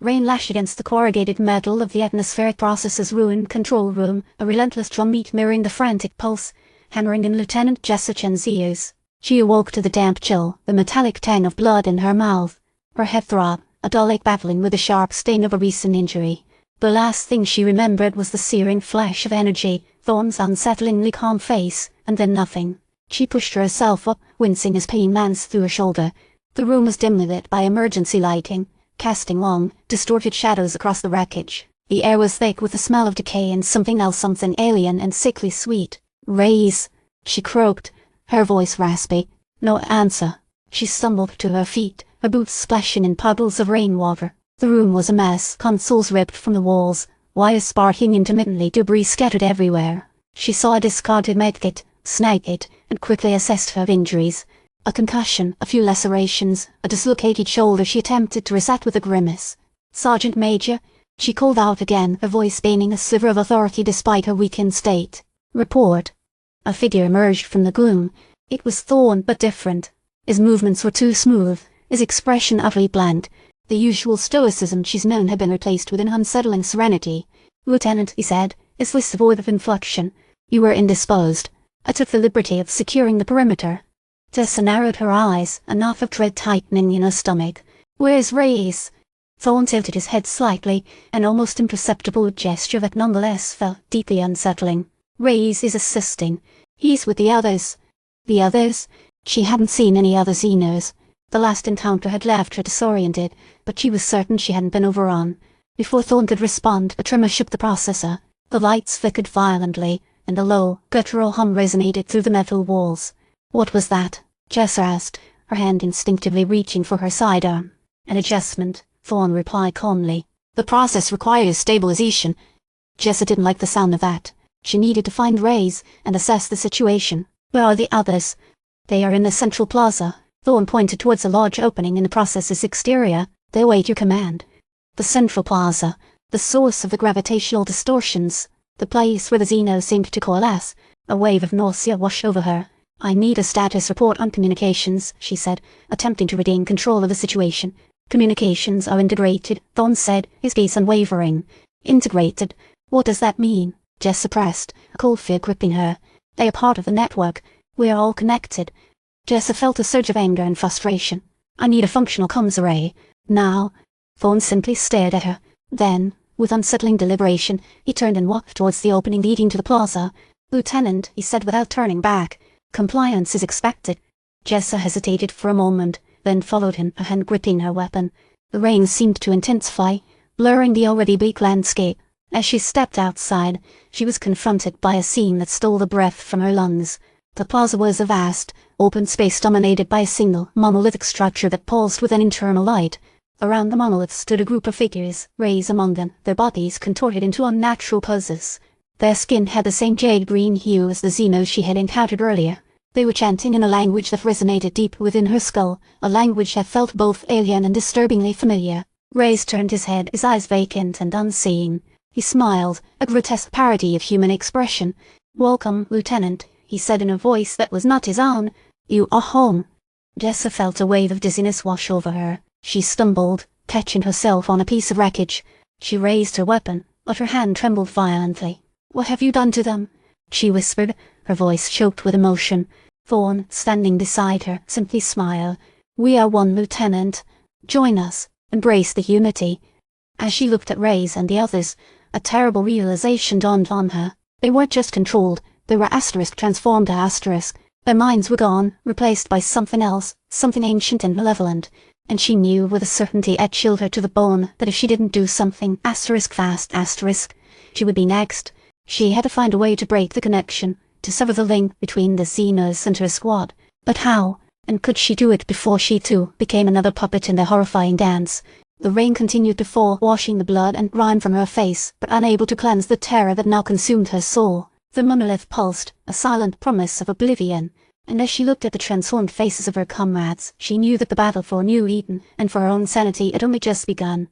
Rain lashed against the corrugated metal of the atmospheric processor's ruined control room, a relentless drumbeat mirroring the frantic pulse, hammering in Lieutenant Jessa Chen's ears. She awoke to the damp chill, the metallic tang of blood in her mouth. Her head throbbed, a dull ache battling with the sharp sting of a recent injury. The last thing she remembered was the searing flash of energy, Thorne's unsettlingly calm face, and then nothing. She pushed herself up, wincing as pain lanced through her shoulder. The room was dimly lit by emergency lighting, casting long, distorted shadows across the wreckage. The air was thick with the smell of decay and something alien and sickly sweet. "Reyes," she croaked, her voice raspy. No answer. She stumbled to her feet, her boots splashing in puddles of rainwater. The room was a mess, consoles ripped from the walls, wires sparking intermittently, debris scattered everywhere. She saw a discarded medkit, snagged it, and quickly assessed her injuries. A concussion, a few lacerations, a dislocated shoulder she attempted to reset with a grimace. "Sergeant Major," she called out again, her voice gaining a sliver of authority despite her weakened state. "Report." A figure emerged from the gloom. It was Thorne, but different. His movements were too smooth, his expression utterly bland. The usual stoicism she's known had been replaced with an unsettling serenity. "Lieutenant," he said, his voice devoid of inflection, "you were indisposed. I took the liberty of securing the perimeter." Jessa narrowed her eyes, a knot of dread tightening in her stomach. "Where's Reyes?" Thorne tilted his head slightly, an almost imperceptible gesture that nonetheless felt deeply unsettling. "Reyes is assisting. He's with the others." The others? She hadn't seen any other xenos. The last encounter had left her disoriented, but she was certain she hadn't been overrun. Before Thorne could respond, a tremor shook the processor. The lights flickered violently, and a low, guttural hum resonated through the metal walls. "What was that?" Jessa asked, her hand instinctively reaching for her sidearm. "An adjustment," Thorne replied calmly. "The process requires stabilization." Jessa didn't like the sound of that. She needed to find Reyes and assess the situation. "Where are the others?" "They are in the central plaza." Thorne pointed towards a large opening in the processor's exterior. "They await your command." The central plaza, the source of the gravitational distortions, the place where the xenos seemed to coalesce. A wave of nausea washed over her. "I need a status report on communications," she said, attempting to regain control of the situation. "Communications are integrated," Thorne said, his gaze unwavering. "Integrated? What does that mean?" Jessa pressed, a cold fear gripping her. "They are part of the network. We are all connected." Jessa felt a surge of anger and frustration. "I need a functional comms array. Now." Thorne simply stared at her. Then, with unsettling deliberation, he turned and walked towards the opening leading to the plaza. "Lieutenant," he said without turning back, "compliance is expected." Jessa hesitated for a moment, then followed him, her hand gripping her weapon. The rain seemed to intensify, blurring the already bleak landscape. As she stepped outside, she was confronted by a scene that stole the breath from her lungs. The plaza was a vast, open space dominated by a single, monolithic structure that pulsed with an internal light. Around the monolith stood a group of figures, Reyes among them, their bodies contorted into unnatural poses. Their skin had the same jade-green hue as the xenos she had encountered earlier. They were chanting in a language that resonated deep within her skull, a language that felt both alien and disturbingly familiar. Reyes turned his head, his eyes vacant and unseeing. He smiled, a grotesque parody of human expression. "Welcome, Lieutenant," he said in a voice that was not his own. "You are home." Jessa felt a wave of dizziness wash over her. She stumbled, catching herself on a piece of wreckage. She raised her weapon, but her hand trembled violently. "What have you done to them?" she whispered, her voice choked with emotion. Thorne, standing beside her, simply smiled. "We are one, Lieutenant. Join us. Embrace the unity." As she looked at Reyes and the others, a terrible realization dawned on her. They weren't just controlled, they were asterisk transformed to asterisk. Their minds were gone, replaced by something else, something ancient and malevolent. And she knew with a certainty that chilled her to the bone that if she didn't do something asterisk fast asterisk, she would be next. She had to find a way to break the connection, to sever the link between the xenos and her squad. But how? And could she do it before she too became another puppet in their horrifying dance? The rain continued to fall, washing the blood and grime from her face, but unable to cleanse the terror that now consumed her soul. The monolith pulsed, a silent promise of oblivion, and as she looked at the transformed faces of her comrades, she knew that the battle for New Eden and for her own sanity had only just begun.